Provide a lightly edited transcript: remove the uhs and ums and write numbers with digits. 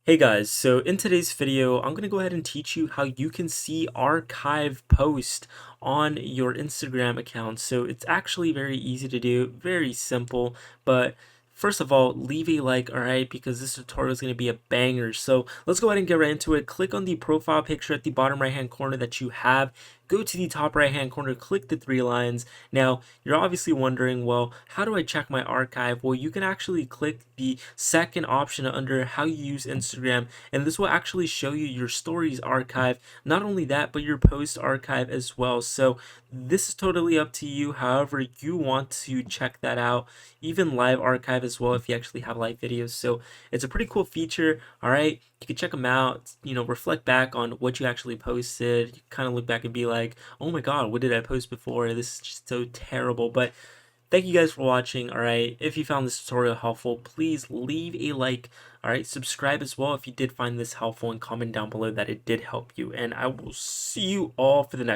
Hey guys, so in today's video, I'm going to go ahead and teach you how you can see archive post on your Instagram account. So it's actually very easy to do, very simple, but first of all, leave a like, alright, because this tutorial is going to be a banger. So let's go ahead and get right into it. Click on the profile picture at the bottom right hand corner that you have. Go to the top right hand corner, click the three lines. Now, you're obviously wondering, well, how do I check my archive? Well, you can actually click the second option under how you use Instagram, and this will actually show you your stories archive. Not only that, but your post archive as well. So this is totally up to you, however you want to check that out. Even live archive as well if you actually have live videos. So it's a pretty cool feature. All right, you can check them out, reflect back on what you actually posted. You kind of look back and be like, oh my god, what did I post before? This is just so terrible. But thank you guys for watching. All right, if you found this tutorial helpful, please leave a like. All right, subscribe as well if you did find this helpful, and comment down below that it did help you. And I will see you all for the next